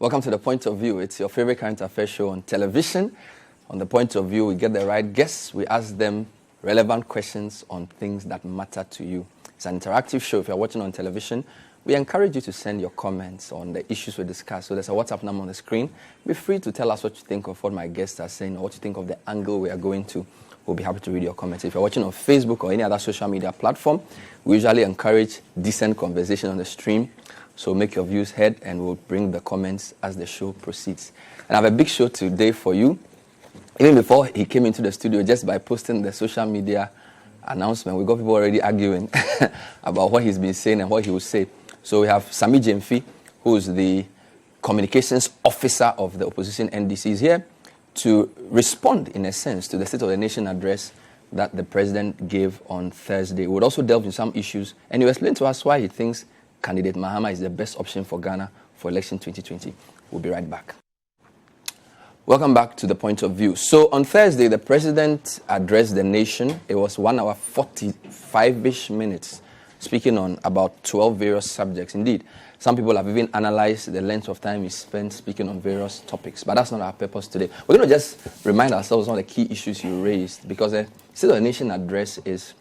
Welcome to The Point of View. It's your favorite current affairs show on television. On The Point of View, we get the right guests. We ask them relevant questions on things that matter to you. It's an interactive show. If you're watching on television, we encourage you to send your comments on the issues we discuss. So there's a WhatsApp number on the screen. Be free to tell us what you think of what my guests are saying or what you think of the angle we are going to. We'll be happy to read your comments. If you're watching on Facebook or any other social media platform, we usually encourage decent conversation on the stream. So make your views heard, and we'll bring the comments as the show proceeds. And I have a big show today for you. Even before he came into the studio, just by posting the social media announcement, we got people already arguing about what he's been saying and what he will say. So we have Sammy Gyamfi, who's the communications officer of the opposition NDC, is here to respond, in a sense, to the State of the Nation address that the president gave on Thursday. We'll also delve into some issues, and he'll explain to us why he thinks candidate Mahama is the best option for Ghana for election 2020. We'll be right back. Welcome back to The Point of View. So on Thursday, the president addressed the nation. It was 1 hour 45-ish minutes, speaking on about 12 various subjects. Indeed, some people have even analyzed the length of time he spent speaking on various topics. But that's not our purpose today. We're going to just remind ourselves of the key issues you raised, because the State of the Nation address is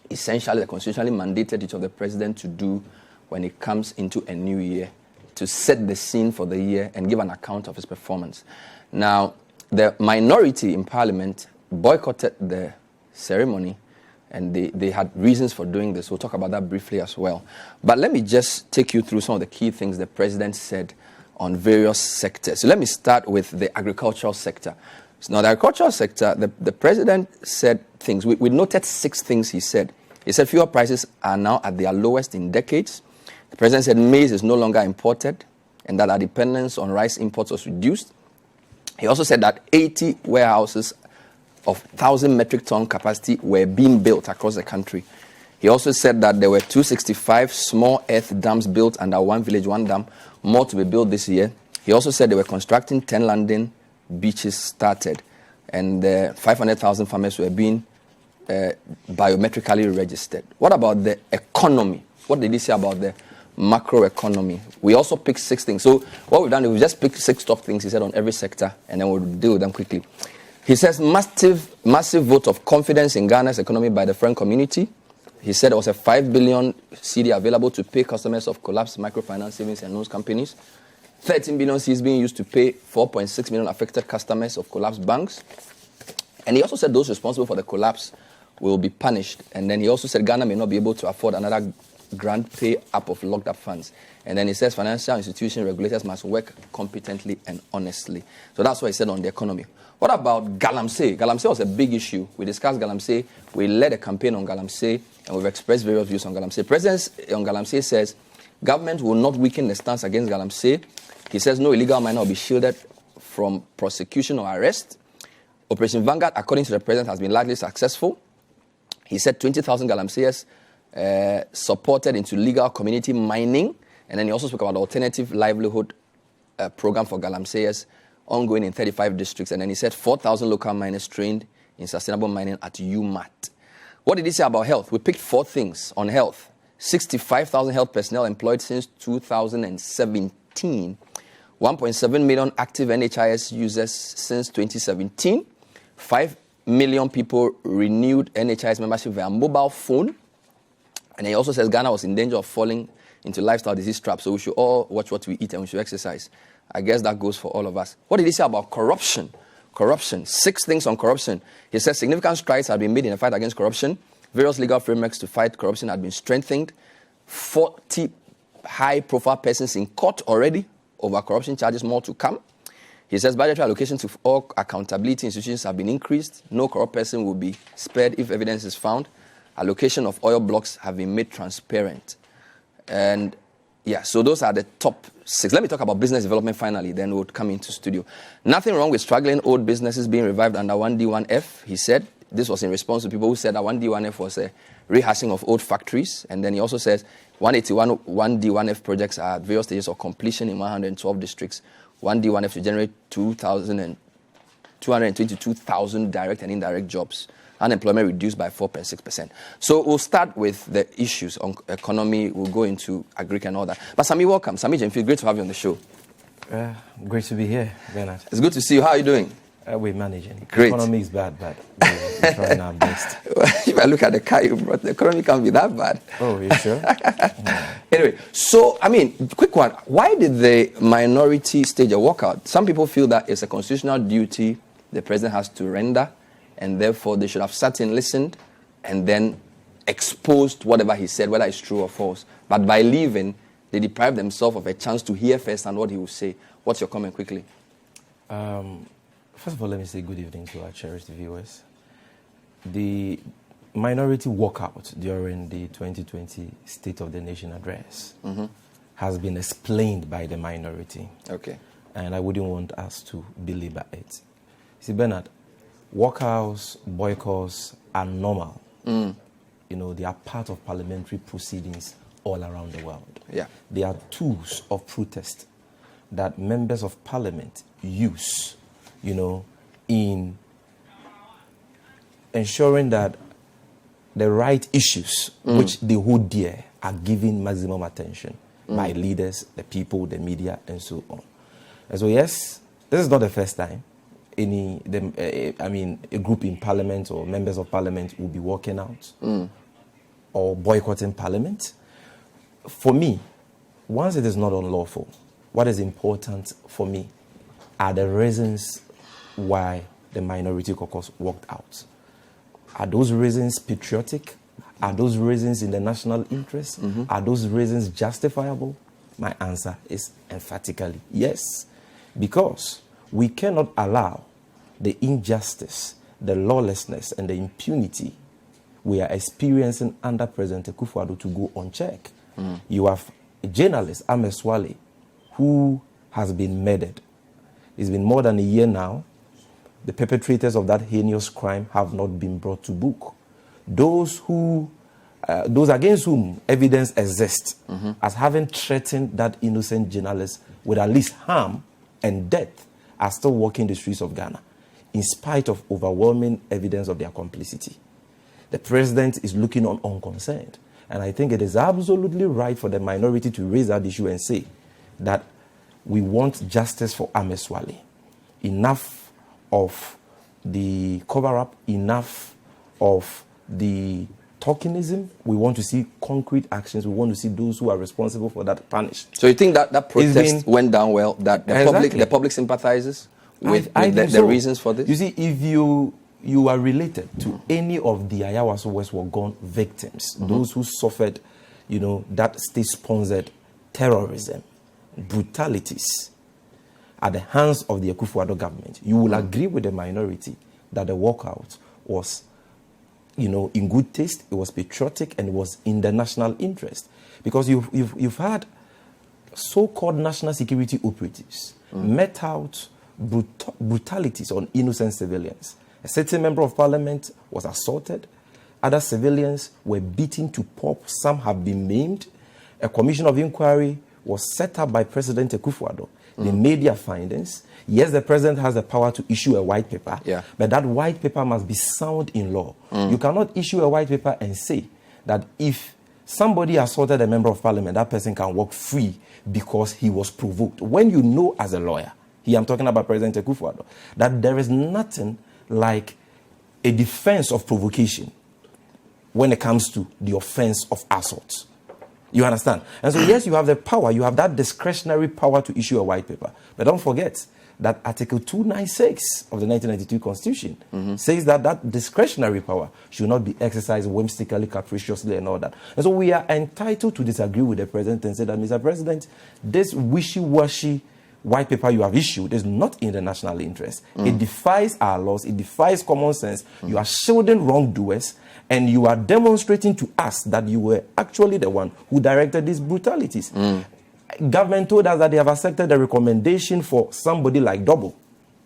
essentially the constitutionally mandated duty of the president to do when it comes into a new year, to set the scene for the year and give an account of his performance. Now, the minority in Parliament boycotted the ceremony, and they had reasons for doing this. We'll talk about that briefly as well. But let me just take you through some of the key things the president said on various sectors. So let me start with the agricultural sector. So now, the agricultural sector, the president said things. We noted 6 things he said. He said fuel prices are now at their lowest in decades. The president said maize is no longer imported and that our dependence on rice imports was reduced. He also said that 80 warehouses of 1,000 metric ton capacity were being built across the country. He also said that there were 265 small earth dams built under One Village, One Dam, more to be built this year. He also said they were constructing 10 landing beaches started, and 500,000 farmers were being biometrically registered. What about the economy? What did he say about the macroeconomy? We also picked 6 things. So what we've done is we've just picked 6 top things he said on every sector, and then we'll deal with them quickly. He says massive vote of confidence in Ghana's economy by the foreign community. He said there was a 5 billion CD available to pay customers of collapsed microfinance savings and loans companies. 13 billion CD is being used to pay 4.6 million affected customers of collapsed banks. And he also said those responsible for the collapse will be punished. And then he also said Ghana may not be able to afford another grand pay up of locked up funds. And then he says financial institution regulators must work competently and honestly. So that's what he said on the economy. What about Galamsey? Galamsey was a big issue. We discussed Galamsey. We led a campaign on Galamsey, and we've expressed various views on Galamsey. President on Galamsey says government will not weaken the stance against Galamsey. He says no illegal miner will be shielded from prosecution or arrest. Operation Vanguard, according to the president, has been largely successful. He said 20,000 Galamseyers supported into legal community mining. And then he also spoke about the alternative livelihood program for Galamseyers ongoing in 35 districts. And then he said 4,000 local miners trained in sustainable mining at UMAT. What did he say about health? We picked 4 things on health. 65,000 health personnel employed since 2017. 1.7 million active NHIS users since 2017. 5 million people renewed NHIS membership via mobile phone. And he also says Ghana was in danger of falling into lifestyle disease trap, so we should all watch what we eat and we should exercise. I guess that goes for all of us. What did he say about corruption? Corruption. 6 things on corruption. He says significant strides have been made in the fight against corruption. Various legal frameworks to fight corruption have been strengthened. 40 high-profile persons in court already over corruption charges, more to come. He says budgetary allocation to all accountability institutions have been increased. No corrupt person will be spared if evidence is found. Allocation of oil blocks have been made transparent. And yeah, so those are the top 6. Let me talk about business development finally, then we'll come into studio. Nothing wrong with struggling old businesses being revived under 1D1F, he said. This was in response to people who said that 1D1F was a rehashing of old factories. And then he also says 181 1D1F projects are at various stages of completion in 112 districts. 1D1F to generate 222,000 direct and indirect jobs. Unemployment reduced by 4.6%. So we'll start with the issues on economy. We'll go into agric and all that. But Sammy, welcome. Sammy Gyamfi, great to have you on the show. Great to be here, Bernard. It's good to see you. How are you doing? We're managing. Great. The economy is bad, but we're trying our best. If I look at the car you brought, the economy can't be that bad. Oh, you sure? Anyway, so, I mean, quick one. Why did the minority stage a walkout? Some people feel that it's a constitutional duty the president has to render, and therefore they should have sat in, listened, and then exposed whatever he said, whether it's true or false. But by leaving, they deprive themselves of a chance to hear firsthand what he will say. What's your comment quickly? First of all, let me say good evening to our cherished viewers. The minority walkout during the 2020 State of the Nation address has been explained by the minority. Okay. And I wouldn't want us to belabor it. See, Bernard, walkouts, boycotts are normal. You know, they are part of parliamentary proceedings all around the world. Yeah. They are tools of protest that members of parliament use, you know, in ensuring that the right issues which they hold dear are given maximum attention by leaders, the people, the media, and so on. And so, yes, this is not the first time a group in parliament or members of parliament will be walking out or boycotting parliament. For me, once it is not unlawful, what is important for me are the reasons why the minority caucus walked out. Are those reasons patriotic? Are those reasons in the national interest? Are those reasons justifiable? My answer is emphatically yes. Because we cannot allow the injustice, the lawlessness, and the impunity we are experiencing under President Akufo-Addo to go unchecked. You have a journalist, Ahmed Swale, who has been murdered. It's been more than a year now. The perpetrators of that heinous crime have not been brought to book. Those against whom evidence exists as having threatened that innocent journalist with at least harm and death are still walking the streets of Ghana, in spite of overwhelming evidence of their complicity. The president is looking on unconcerned. And I think it is absolutely right for the minority to raise that issue and say that we want justice for Ahmed Swale. Enough of the cover-up, enough of the tokenism. We want to see concrete actions. We want to see those who are responsible for that punished. So you think that protest went down well, that the public sympathizes with the reasons for this? You see, if you are related to any of the Ayawaso West Wagon victims, those who suffered, you know, that state-sponsored terrorism, brutalities at the hands of the Akufo-Addo government, you will agree with the minority that the walkout was, you know, in good taste, it was patriotic, and it was in the national interest. Because you've had so-called national security operatives met out brutalities on innocent civilians. A certain member of parliament was assaulted. Other civilians were beaten to pulp. Some have been maimed. A commission of inquiry was set up by President Akufo-Addo. They made their findings. Yes, the president has the power to issue a white paper, but that white paper must be sound in law. You cannot issue a white paper and say that if somebody assaulted a member of parliament, that person can walk free because he was provoked. When you know as a lawyer, here I'm talking about President Akufo-Addo, that there is nothing like a defense of provocation when it comes to the offense of assault. You understand? And so, yes, you have the power, you have that discretionary power to issue a white paper. But don't forget that Article 296 of the 1992 Constitution says that that discretionary power should not be exercised whimsically, capriciously, and all that. And so we are entitled to disagree with the president and say that, Mr. President, this wishy-washy white paper you have issued is not in the national interest. It defies our laws. It defies common sense. You are shielding wrongdoers, and you are demonstrating to us that you were actually the one who directed these brutalities. Government told us that they have accepted the recommendation for somebody like Double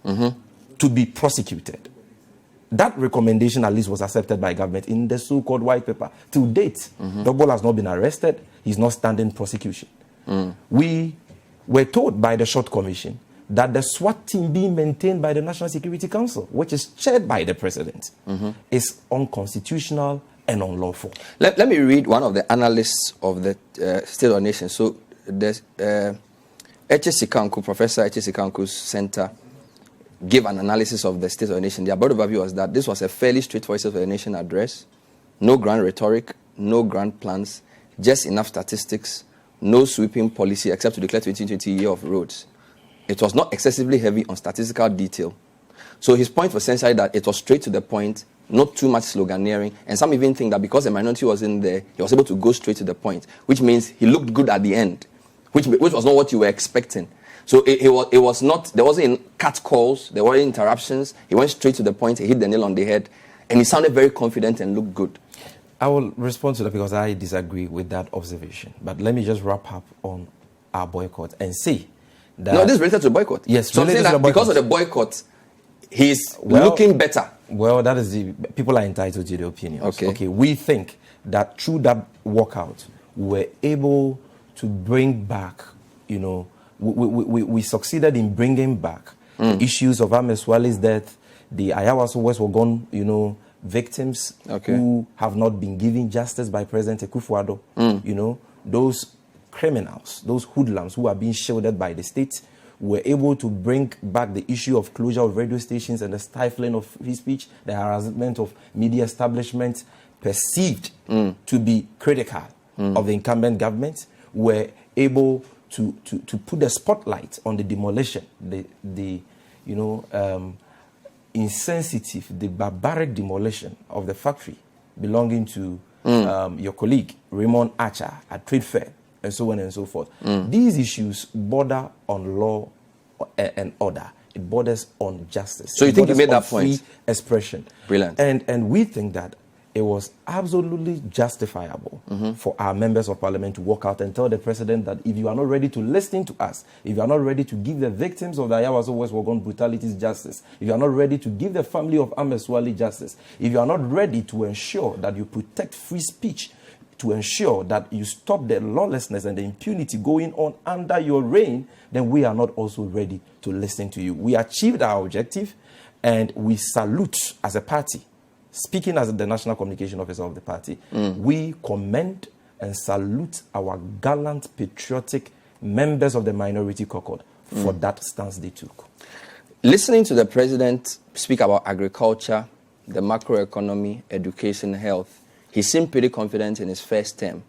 to be prosecuted. That recommendation at least was accepted by government in the so-called white paper. To date, Double has not been arrested. He's not standing prosecution. We were told by the Short Commission that the SWAT team being maintained by the National Security Council, which is chaired by the president, is unconstitutional and unlawful. Let me read one of the analysts of the State of the Nation. So there's Professor Eche Sikanku's center gave an analysis of the state of the nation. Their broad overview was that this was a fairly straightforward state of the nation address, no grand rhetoric, no grand plans, just enough statistics, no sweeping policy except to declare 2020 year of roads. It was not excessively heavy on statistical detail. So his point was essentially that it was straight to the point, not too much sloganeering, and some even think that because the minority was in there, he was able to go straight to the point, which means he looked good at the end, which was not what you were expecting. So it was not, there wasn't cut calls, there weren't interruptions. He went straight to the point, he hit the nail on the head, and he sounded very confident and looked good. I will respond to that because I disagree with that observation. But let me just wrap up on our boycott and say that... No, this is related to boycott. Yes, so I'm saying that because of the boycott, he's looking better. Well, that is people are entitled to their opinions. Okay, we think that through that walkout, we're able to bring back, we succeeded in bringing back the issues of Ahmed Swale's death, the Ayawaso West Wogon, victims who have not been given justice by President Akufo-Addo. Those criminals, those hoodlums who are being shielded by the state, were able to bring back the issue of closure of radio stations and the stifling of free speech, the harassment of media establishments perceived to be critical of the incumbent government, were able to put the spotlight on the demolition, the insensitive, the barbaric demolition of the factory belonging to your colleague, Raymond Archer, at Trade Fair, and so on and so forth. These issues border on law and order. It borders on justice. So you think you made that point? Free expression. Brilliant. And we think that it was absolutely justifiable for our members of parliament to walk out and tell the president that if you are not ready to listen to us, if you are not ready to give the victims of the Ayawaso West Wogon brutalities justice, if you are not ready to give the family of Ahmed Swale justice, if you are not ready to ensure that you protect free speech, to ensure that you stop the lawlessness and the impunity going on under your reign, then we are not also ready to listen to you. We achieved our objective, and we salute as a party. Speaking as the National Communication Officer of the party, we commend and salute our gallant, patriotic members of the minority caucus for that stance they took. Listening to the president speak about agriculture, the macroeconomy, education, health, he seemed pretty confident in his first term.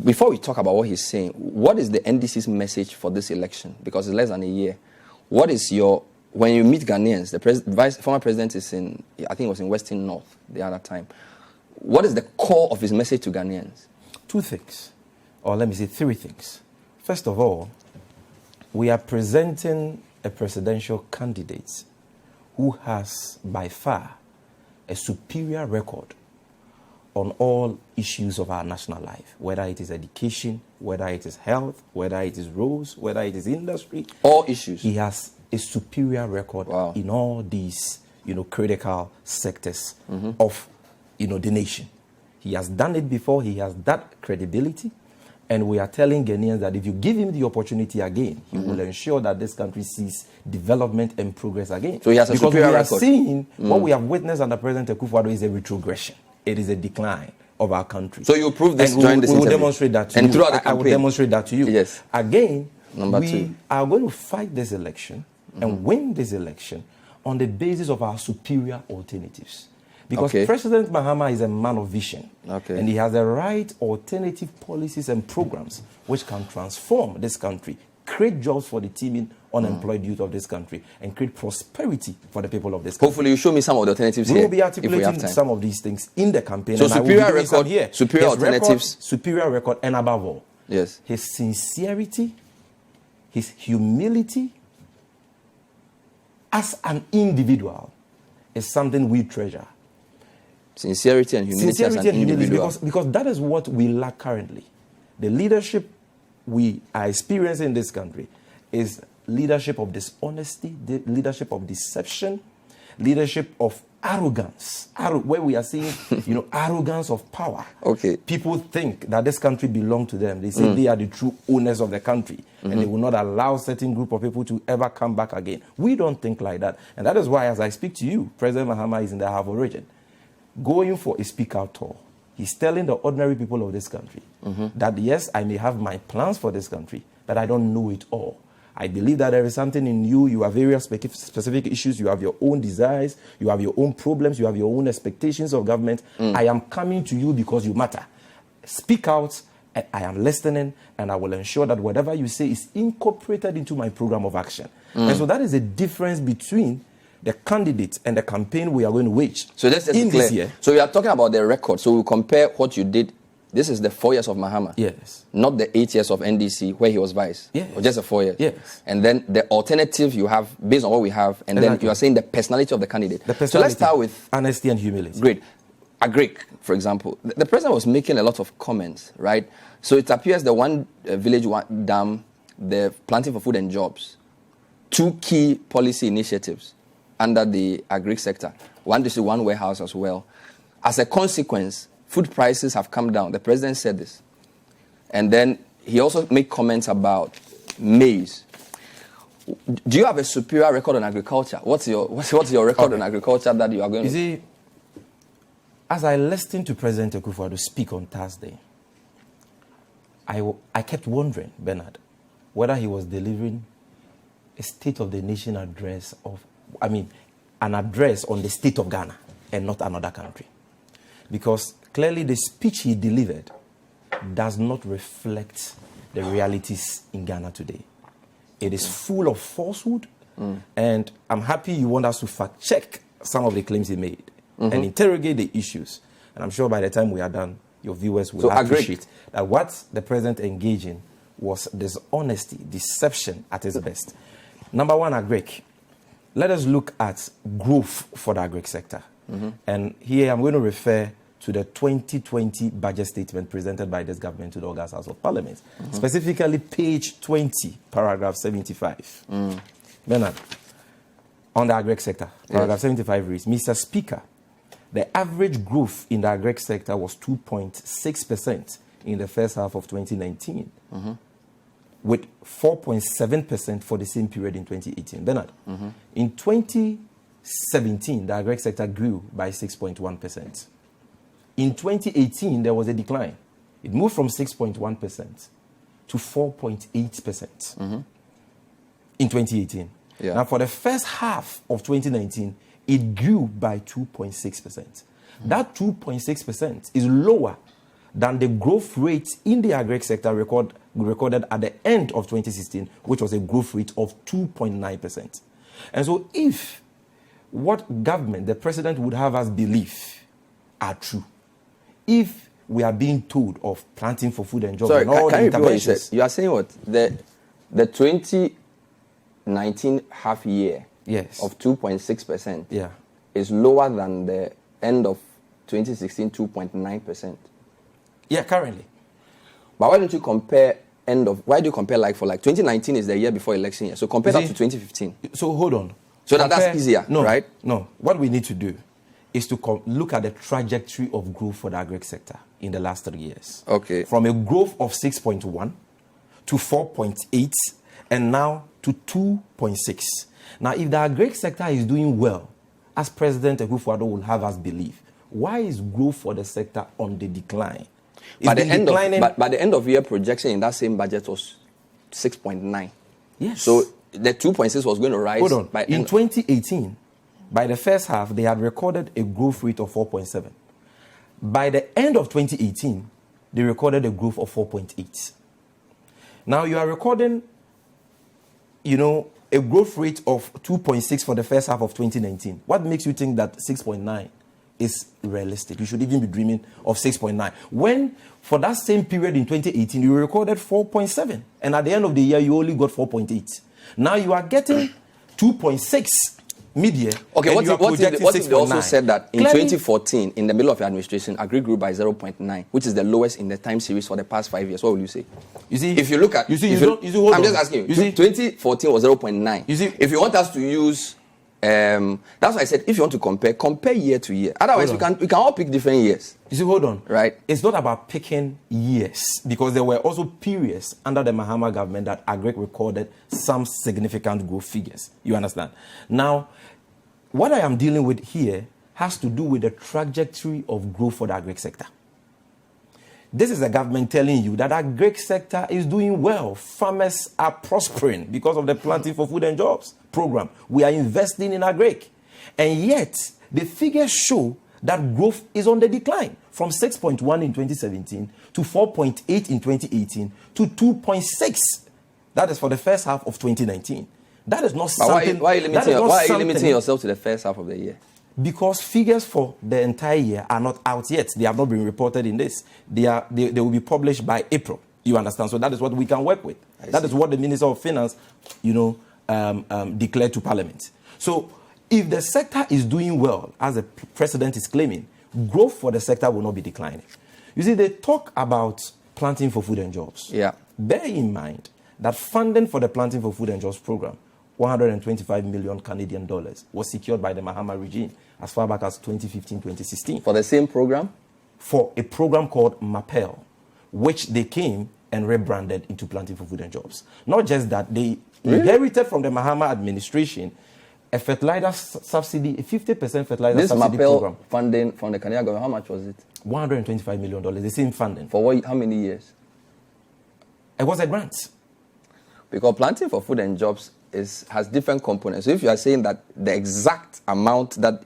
Before we talk about what he's saying, what is the NDC's message for this election? Because it's less than a year. What is your... When you meet Ghanaians, the former president is in, I think it was in Western North the other time. What is the core of his message to Ghanaians? Two things, or let me say three things. First of all, we are presenting a presidential candidate who has by far a superior record on all issues of our national life, whether it is education, whether it is health, whether it is roads, whether it is industry. All issues. He has a superior record in all these, critical sectors of, the nation. He has done it before. He has that credibility. And we are telling Ghanaians that if you give him the opportunity again, he will ensure that this country sees development and progress again. So he has a superior record. Because we are seeing what we have witnessed under President Akufo-Addo is a retrogression. It is a decline of our country. So you prove this during this interview. We will demonstrate that to and you. Throughout the campaign. I will demonstrate that to you. Yes. Again, Number we two. are going to fight this election and win this election on the basis of our superior alternatives. Because President Mahama is a man of vision. And he has the right alternative policies and programs which can transform this country, create jobs for the teeming unemployed youth of this country, and create prosperity for the people of this country. Hopefully you show me some of the alternatives we here. will be articulating some of these things in the campaign. So and superior record here. Superior alternatives. Superior record, and above all, yes, his sincerity, his humility as an individual is something we treasure. Sincerity and humility as an individual. Because that is what we lack currently. The leadership we are experiencing in this country is leadership of dishonesty, leadership of deception, leadership of arrogance, where we are seeing, arrogance of power. People think that this country belongs to them. They say they are the true owners of the country, and they will not allow a certain group of people to ever come back again. We don't think like that. And that is why, as I speak to you, President Mahama is in the Ahavo region, going for a speak-out tour. He's telling the ordinary people of this country that, yes, I may have my plans for this country, but I don't know it all. I believe that there is something in you. You have various specific issues. You have your own desires. You have your own problems. You have your own expectations of government. I am coming to you because you matter. Speak out. I am listening, and I will ensure that whatever you say is incorporated into my program of action. And so that is the difference between the candidate and the campaign we are going to wage. So let's just be clear. This year. So you are talking about the record. So we compare what you did. This is the 4 years of Mahama. Yes. Not the 8 years of NDC where he was vice. Yes. Or just the 4 years. Yes. And then the alternative you have based on what we have, and then you are saying the personality of the candidate. So let's start with honesty and humility. Great. Agric, for example. The president was making a lot of comments, right? So it appears the one village, one dam, the planting for food and jobs, 2 key policy initiatives under the agric sector. One district, one warehouse as well. As a consequence, food prices have come down. The president said this. And then he also made comments about maize. Do you have a superior record on agriculture? What's your record on agriculture that you are going to... You see, as I listened to President Akufo-Addo speak on Thursday, I kept wondering, Bernard, whether he was delivering a State of the Nation address an address on the state of Ghana and not another country. Because clearly the speech he delivered does not reflect the realities in Ghana today. It is full of falsehood, and I'm happy you want us to fact check some of the claims he made and interrogate the issues. And I'm sure by the time we are done, your viewers will appreciate that what the president engaged in was dishonesty, deception at its best. Number one, agric. Let us look at growth for the agric sector. And here I'm going to refer to the 2020 budget statement presented by this government to the August House of Parliament. Specifically, page 20, paragraph 75. Bernard, on the agric sector, paragraph 75 reads, Mr. Speaker, the average growth in the agric sector was 2.6% in the first half of 2019, with 4.7% for the same period in 2018. Bernard, in 2017, the agric sector grew by 6.1%. In 2018, there was a decline. It moved from 6.1% to 4.8% in 2018. Now, for the first half of 2019, it grew by 2.6%. That 2.6% is lower than the growth rate in the agric sector recorded at the end of 2016, which was a growth rate of 2.9%. And so if what government, the president would have us believe are true, if we are being told of planting for food and jobs and all the interventions... You are saying what? The 2019 half year of 2.6% is lower than the end of 2016 2.9%. Yeah, currently. But why don't you compare why do you compare like for like? 2019 is the year before election year. So compare that to 2015. So hold on. So that's easier, right? No. What we need to do is to look at the trajectory of growth for the agric sector in the last 3 years. Okay. From a growth of 6.1 to 4.8 and now to 2.6. Now, if the agric sector is doing well, as President Akufo-Addo will have us believe, why is growth for the sector on the decline? By the end of year projection in that same budget was 6.9. Yes. So the 2.6 was going to rise. Hold on. In 2018, by the first half, they had recorded a growth rate of 4.7. By the end of 2018, they recorded a growth of 4.8. Now you are recording, a growth rate of 2.6 for the first half of 2019. What makes you think that 6.9 is realistic? You should even be dreaming of 6.9. When, for that same period in 2018, you recorded 4.7. And at the end of the year, you only got 4.8. Now you are getting 2.6 mid-year. Okay, what if they also said that in 2014, in the middle of your administration, agri grew by 0.9, which is the lowest in the time series for the past 5 years? What will you say? You see, if you look at, I'm just asking you. 2014 was 0.9. You see, if you want us to use, that's why I said if you want to compare year to year. Otherwise, we can all pick different years. You see, hold on. Right? It's not about picking years, because there were also periods under the Mahama government that agric recorded some significant growth figures. You understand? Now, what I am dealing with here has to do with the trajectory of growth for the agric sector. This is the government telling you that our agric sector is doing well. Farmers are prospering because of the Planting for Food and Jobs program. We are investing in agric. And yet, the figures show that growth is on the decline from 6.1 in 2017 to 4.8 in 2018 to 2.6. That is for the first half of 2019. That is not something. Why are you limiting yourself to the first half of the year? Because figures for the entire year are not out yet. They have not been reported in this. They will be published by April. You understand? So that is what we can work with. That is what the Minister of Finance, declared to Parliament. So if the sector is doing well, as the President is claiming, growth for the sector will not be declining. You see, they talk about Planting for Food and Jobs. Yeah. Bear in mind that funding for the Planting for Food and Jobs program, 125 million Canadian dollars, was secured by the Mahama regime as far back as 2015-2016. For the same program? For a program called MAPEL, which they came and rebranded into Planting for Food and Jobs. Not just that, they inherited from the Mahama administration a fertilizer subsidy, a 50% fertilizer subsidy program. This MAPEL funding from the Canadian government, how much was it? $125 million, the same funding. For what, how many years? It was a grant. Because Planting for Food and Jobs has different components. So if you are saying that the exact amount that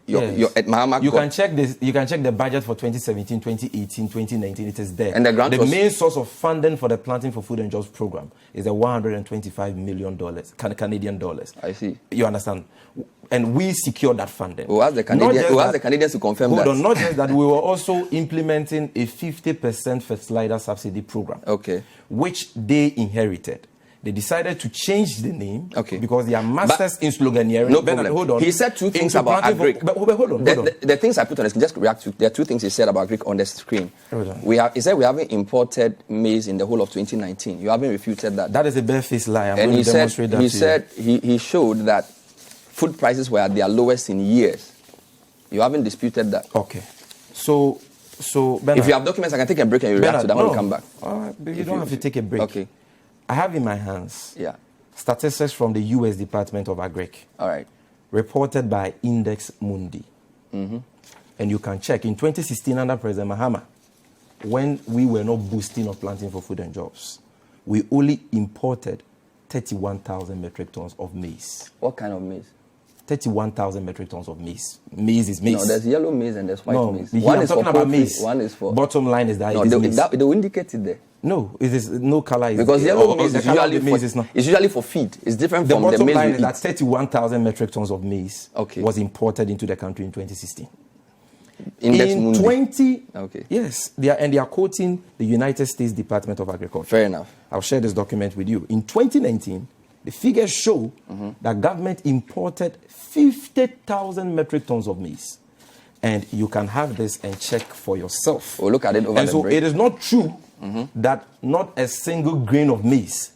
your Mahama you can check this. You can check the budget for 2017, 2018, 2019. It is there. And the main source of funding for the Planting for Food and Jobs program is the $125 million Canadian dollars. I see. You understand? And we secured that funding. We'll ask the Canadians to confirm that. Hold on, not just that, we were also implementing a 50% fertilizer subsidy program. Okay. Which they inherited. They decided to change the name because they are masters in sloganeering. No problem. Hold on. He said two things about agric. Hold on. The things I put on the screen, just react to. There are two things he said about agric on the screen. He said we haven't imported maize in the whole of 2019. You haven't refuted that. That is a barefaced lie. I'm going to demonstrate that. He said he showed that food prices were at their lowest in years. You haven't disputed that. Okay. So Bernard, if you have documents, I can take a break and you react to that when we come back. All right, but you don't have to take a break. Okay. I have in my hands statistics from the U.S. Department of Agric. All right. Reported by Index Mundi. Mm-hmm. And you can check. In 2016, under President Mahama, when we were not boosting or Planting for Food and Jobs, we only imported 31,000 metric tons of maize. What kind of maize? 31,000 metric tons of maize. Maize is maize. No, there's yellow maize and there's white maize. One is talking about maize. One is for... Bottom line is that they will indicate it there. No, it is no color. Because yellow maize is usually for feed. It's different from the maize. The bottom line is that 31,000 metric tons of maize was imported into the country in 2016. Yes, they are quoting the United States Department of Agriculture. Fair enough. I'll share this document with you. In 2019, the figures show that government imported 50,000 metric tons of maize. And you can have this and check for yourself. We'll look at it over the break. It is not true that not a single grain of maize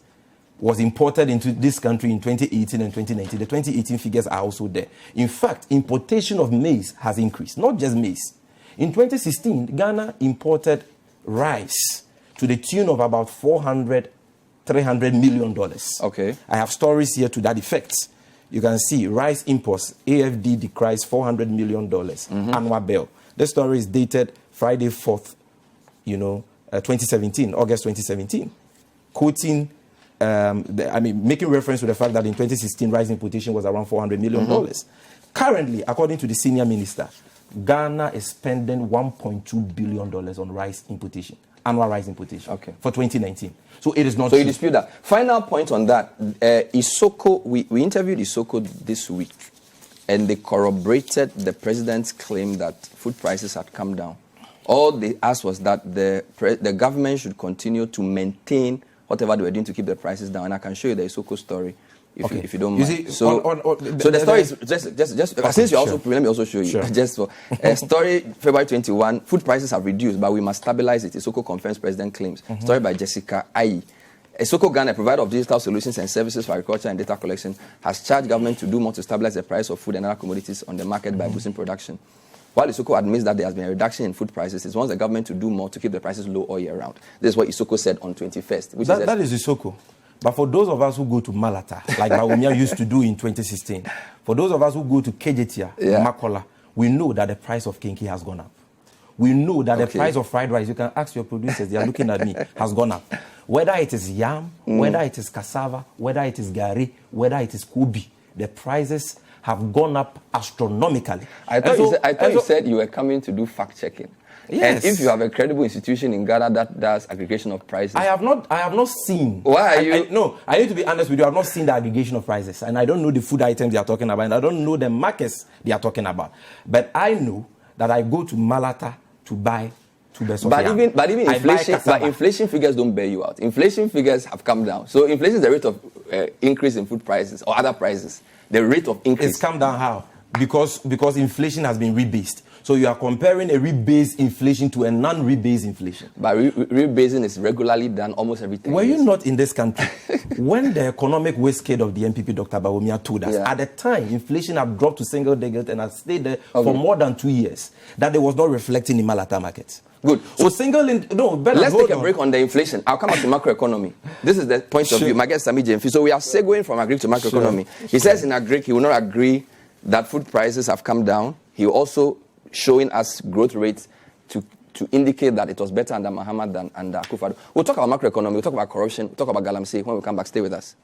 was imported into this country in 2018 and 2019. The 2018 figures are also there. In fact, importation of maize has increased, not just maize. In 2016, Ghana imported rice to the tune of about $300 million. Okay. I have stories here to that effect. You can see rice imports, AFD decreased $400 million annual bill. This story is dated Friday 4th, 2017, August 2017, quoting, making reference to the fact that in 2016, rice importation was around $400 million. Currently, according to the senior minister, Ghana is spending $1.2 billion on rice importation, annual rice importation for 2019. So it is not true. You dispute that. Final point on that, Isoko, we interviewed Isoko this week, and they corroborated the president's claim that food prices had come down. All they asked was that the government should continue to maintain whatever they were doing to keep the prices down. And I can show you the Isoko story if you don't mind. So the story is just since you also let me also show you. Just for story February 21, food prices have reduced, but we must stabilize it. Isoko confirms president claims. Story by Jessica Ayi. Isoko Ghana, a provider of digital solutions and services for agriculture and data collection, has charged government to do more to stabilize the price of food and other commodities on the market by boosting production. While Isoko admits that there has been a reduction in food prices, it wants the government to do more to keep the prices low all year round. This is what Isoko said on 21st. That is Isoko. But for those of us who go to Malata, like Baumia used to do in 2016, for those of us who go to Kejetia, Makola, we know that the price of Kinki has gone up. we know that the price of fried rice, you can ask your producers, they are looking at me, has gone up. Whether it is yam, whether it is cassava, whether it is gari, whether it is kubi, the prices have gone up astronomically. I thought you said you were coming to do fact-checking. Yes. And if you have a credible institution in Ghana that does aggregation of prices, I have not seen. Why are you? I need to be honest with you. I have not seen the aggregation of prices, and I don't know the food items they are talking about, and I don't know the markets they are talking about. But I know that I go to Malata to buy tubers of yam. But even inflation figures don't bear you out. Inflation figures have come down. So inflation is the rate of increase in food prices or other prices. The rate of increase. It's come down how? Because inflation has been rebased. So you are comparing a rebased inflation to a non-rebased inflation. But rebasing is regularly done almost every 10 Were years. you not in this country when the economic wastegate of the NPP, Dr. Bawumia, told us at the time inflation had dropped to single digit and had stayed there for more than 2 years, that it was not reflecting in Malata markets? Good. So let's take a break on the inflation. I'll come back to macroeconomy. This is the point of view. My guest Sammy Gyamfi. So we are segueing from agri to macroeconomy. He says in agri he will not agree that food prices have come down. He also showing us growth rates to indicate that it was better under Muhammad than under Akufo-Addo. We'll talk about macroeconomy, we'll talk about corruption, we'll talk about Galamsey when we come back. Stay with us.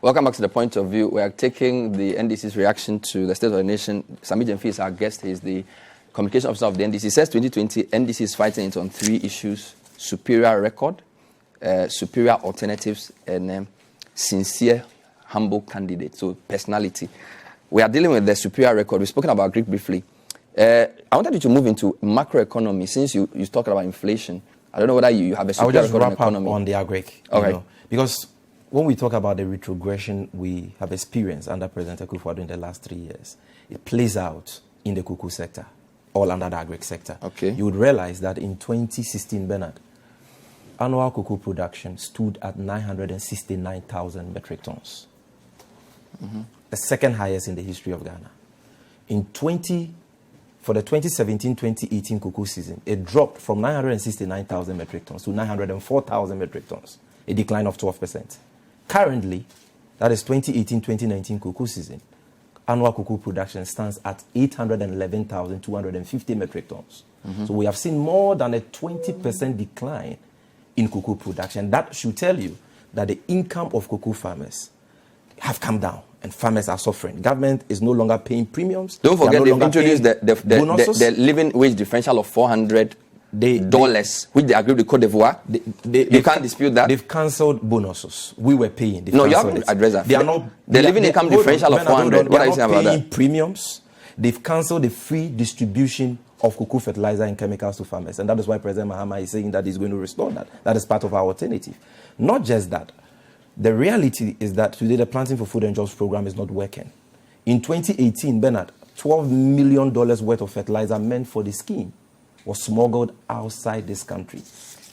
Welcome back to the point of view. We are taking the NDC's reaction to the State of the Nation. Sammy Gyamfi is our guest. He is the communication officer of the NDC. He says 2020, NDC is fighting it on 3 issues: superior record, superior alternatives, and sincere, humble candidate. So personality. We are dealing with the superior record. We've spoken about Greek briefly. I wanted you to move into macroeconomy since you talked about inflation. I don't know whether you have a superior record on economy. Up on the agri. Okay. Because when we talk about the retrogression we have experienced under President Akufo-Addo in the last 3 years, it plays out in the cocoa sector, all under the agri sector. Okay. You would realize that in 2016, Bernard, annual cocoa production stood at 969,000 metric tons. The second highest in the history of Ghana. For the 2017-2018 cocoa season, it dropped from 969,000 metric tons to 904,000 metric tons, a decline of 12%. Currently, that is 2018-2019 cocoa season, annual cocoa production stands at 811,250 metric tons. So we have seen more than a 20% decline in cocoa production. That should tell you that the income of cocoa farmers have come down. And farmers are suffering. Government is no longer paying premiums. Don't forget they've introduced the living wage differential of $400, which they agreed with Cote d'Ivoire. You can't dispute that. They've cancelled bonuses. We were paying. No, you haven't addressed that. They are not. The living income differential of $400. What are you saying about that? Premiums. They've cancelled the free distribution of cocoa fertilizer and chemicals to farmers, and that is why President Mahama is saying that he's going to restore that. That is part of our alternative. Not just that. The reality is that today the Planting for Food and Jobs program is not working. In 2018, Bernard, $12 million worth of fertilizer meant for the scheme was smuggled outside this country.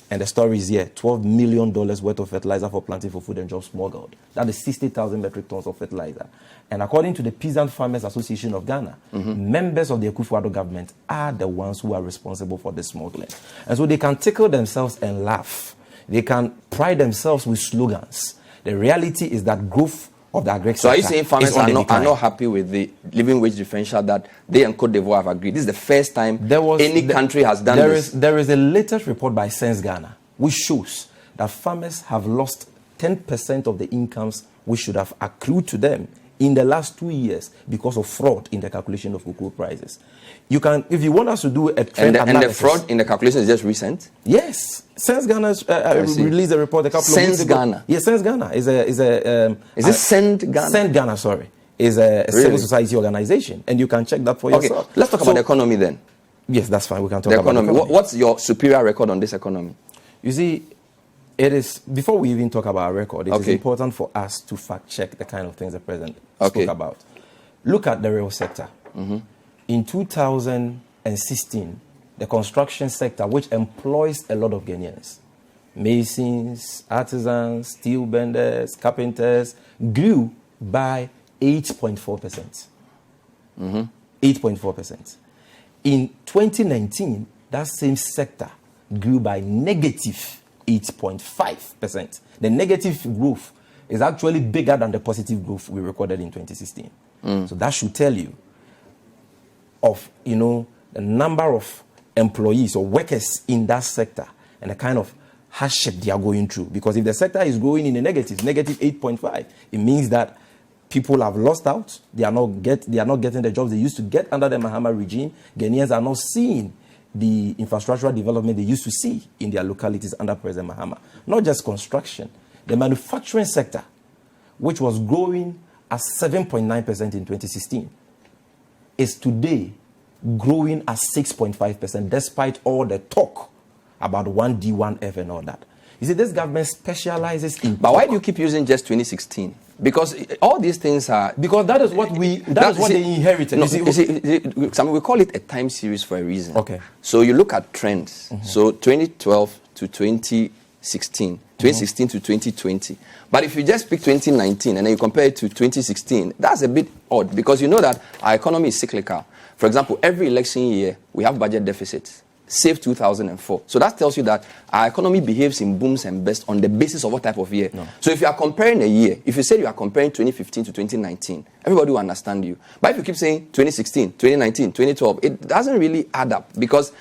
And the story is here, $12 million worth of fertilizer for Planting for Food and Jobs smuggled. That is 60,000 metric tons of fertilizer. And according to the Peasant Farmers Association of Ghana, members of the Akufo-Addo government are the ones who are responsible for the smuggling. And so they can tickle themselves and laugh. They can pride themselves with slogans. The reality is that growth of the agri sector. So are you saying farmers are not happy with the living wage differential that they and Cote d'Ivoire have agreed? This is the first time any country has done this. There is a latest report by Sense Ghana which shows that farmers have lost 10% of the incomes which should have accrued to them in the last 2 years because of fraud in the calculation of cocoa prices. You can, if you want us to do a trend analysis. And the fraud in the calculation is just recent? Yes. Sense Ghana released a report a couple of weeks ago. Ghana? Yes, Sense Ghana is it Send Ghana? Send Ghana, sorry. Is a civil society organization. And you can check that for yourself. Let's talk about the economy then. Yes, that's fine. We can talk about the economy. What's your superior record on this economy? You see, it is, before we even talk about our record, it is important for us to fact check the kind of things the president spoke about. Look at the real sector. In 2016, the construction sector, which employs a lot of Ghanaians, masons, artisans, steel benders, carpenters, grew by 8.4%. 8.4%. In 2019, that same sector grew by negative 8.5%. The negative growth is actually bigger than the positive growth we recorded in 2016. So that should tell you of, the number of employees or workers in that sector and the kind of hardship they are going through. Because if the sector is going in a negative 8.5, it means that people have lost out. They are not getting the jobs they used to get under the Mahama regime. Ghanaians are not seeing the infrastructural development they used to see in their localities under President Mahama. Not just construction. The manufacturing sector, which was growing at 7.9% in 2016, is today growing at 6.5%, despite all the talk about 1D, 1F and all that. You see, this government specializes in... But why do you keep using just 2016? Because all these things are... Because that is what they inherited. No, Sammy, we call it a time series for a reason. Okay. So you look at trends. So 2012 to 2016, 2016 to 2020. But if you just pick 2019 and then you compare it to 2016, that's a bit odd because you know that our economy is cyclical. For example, every election year, we have budget deficits. Save 2004. So that tells you that our economy behaves in booms and busts on the basis of what type of year. No. So if you are comparing a year, if you say you are comparing 2015 to 2019, everybody will understand you. But if you keep saying 2016, 2019, 2012, it doesn't really add up because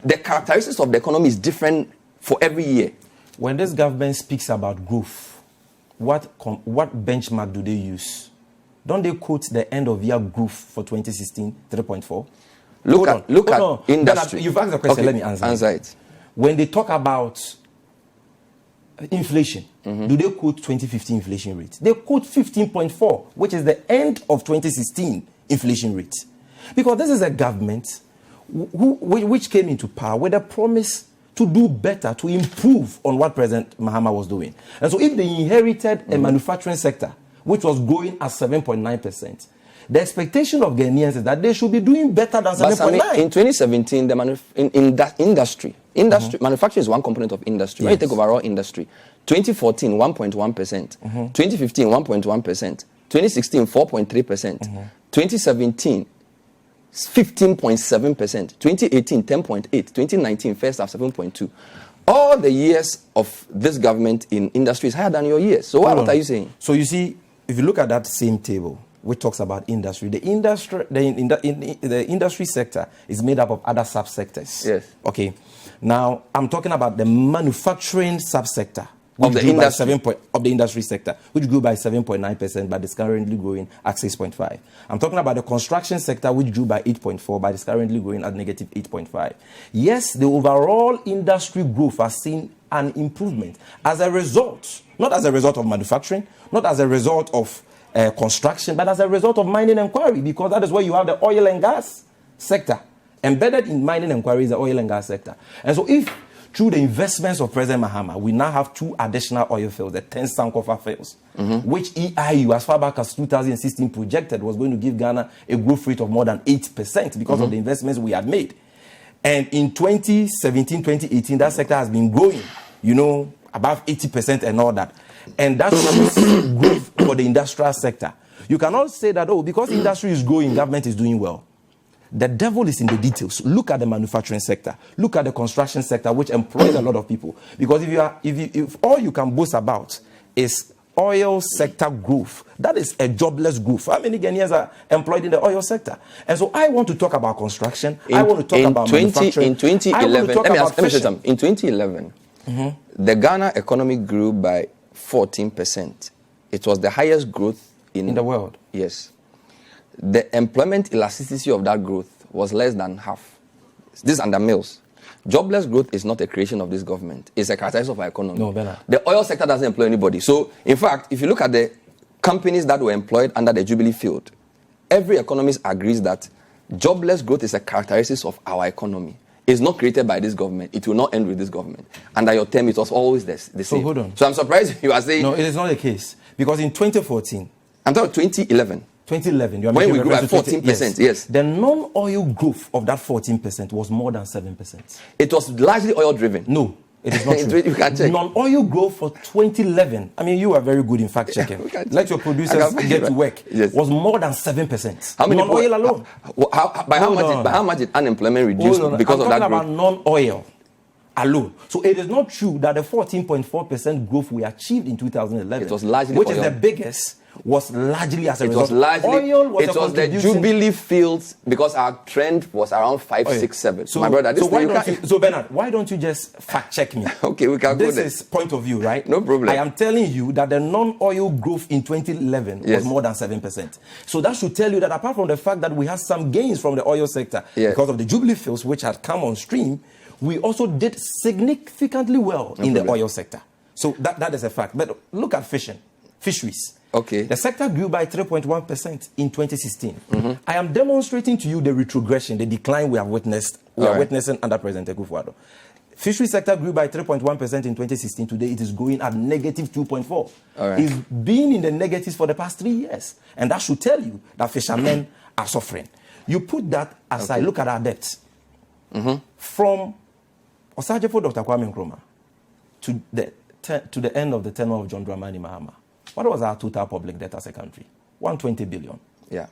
the characteristics of the economy is different for every year. When this government speaks about growth, what benchmark do they use? Don't they quote the end of year growth for 2016, 3.4? Look at industry. You've asked the question, okay, let me answer it. When they talk about inflation, do they quote 2015 inflation rate? They quote 15.4, which is the end of 2016 inflation rate. Because this is a government which came into power with a promise to do better, to improve on what President Mahama was doing. And so if they inherited a manufacturing sector, which was growing at 7.9%, the expectation of Ghanaians is that they should be doing better than 7.9. In 2017, manufacturing is one component of industry. Yes. When you take overall industry, 2014, 1.1%. 2015, 1.1%. 2016, 4.3%. 2017, 15.7%. 2018, 10.8%. 2019, first half, 7.2%. All the years of this government in industry is higher than your years. So what are you saying? So you see, if you look at that same table, which talks about industry, the industry sector is made up of other subsectors. Yes. Okay. Now, I'm talking about the manufacturing subsector of the industry. Of the industry sector, which grew by 7.9%, but is currently growing at 6.5%. I'm talking about the construction sector, which grew by 8.4%, but is currently growing at negative 8.5%. Yes, the overall industry growth has seen an improvement as a result, not as a result of manufacturing, not as a result of construction, but as a result of mining and quarry, because that is where you have the oil and gas sector. Embedded in mining and quarry is the oil and gas sector. And so if through the investments of President Mahama, we now have 2 additional oil fields, the 10 Sankofa fields, which EIU, as far back as 2016, projected was going to give Ghana a growth rate of more than 8% because of the investments we had made. And in 2017, 2018, that sector has been growing, above 80% and all that. And that shows growth for the industrial sector. You cannot say that, because industry is growing, government is doing well. The devil is in the details. Look at the manufacturing sector. Look at the construction sector, which employs a lot of people. Because if all you can boast about is oil sector growth, that is a jobless growth. How many Ghanaians are employed in the oil sector? And so I want to talk about construction. I want to talk about manufacturing. In 2011, let me say something. In 2011, the Ghana economy grew by 14%. It was the highest growth in the world. Yes. The employment elasticity of that growth was less than half. This is under Mills. Jobless growth is not a creation of this government. It's a characteristic of our economy. No, better. The oil sector doesn't employ anybody. So, in fact, if you look at the companies that were employed under the Jubilee field, every economist agrees that jobless growth is a characteristic of our economy. It's not created by this government. It will not end with this government. Under your term, it was always the same. So hold on. So I'm surprised you are saying... No, it is not the case. Because in 2014... I'm talking 2011. 2011, you are when we grew by 14%, yes. The non-oil growth of that 14% was more than 7%. It was largely oil-driven. No, it is not true. You can check. Non-oil growth for 2011, I mean, you are very good in fact-checking. Let your producers get to work. Yes. Was more than 7%. How many non-oil alone. By how much did unemployment reduce because of that growth? I'm talking about non-oil alone. So it is not true that the 14.4% growth we achieved in 2011, it was largely which oil. Is the biggest, was largely as a It result. was largely, Oil was it was the Jubilee fields because our trend was around 5, 6, 7. So, my brother, this so Bernard, why don't you just fact check me? Okay, we can go there. This is point of view, right? No problem. I am telling you that the non-oil growth in 2011 was more than 7%. So that should tell you that apart from the fact that we had some gains from the oil sector because of the Jubilee fields which had come on stream, we also did significantly well in the oil sector. So that is a fact. But look at fisheries. Okay. The sector grew by 3.1% in 2016. I am demonstrating to you the retrogression, the decline we have witnessed. We are witnessing under President Akufo-Addo. Fishery sector grew by 3.1% in 2016. Today it is growing at negative 2.4%. It's been in the negatives for the past 3 years. And that should tell you that fishermen are suffering. You put that aside, look at our debts. From Osajefo Dr. Kwame Nkrumah to the end of the tenure of John Dramani Mahama, what was our total public debt as a country? 120 billion. Yeah.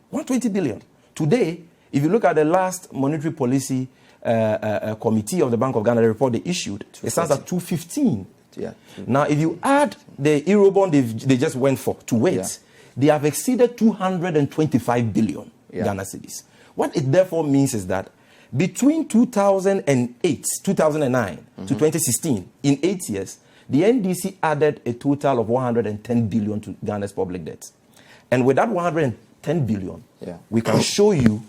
120 billion. Today, if you look at the last monetary policy committee of the Bank of Ghana, the report they issued, it stands at 215. Yeah. Now, if you add the Eurobond they just went for to wait, they have exceeded 225 billion Ghana cedis. What it therefore means is that between 2009 to 2016, in 8 years, the NDC added a total of 110 billion to Ghana's public debt. And with that 110 billion, we can show you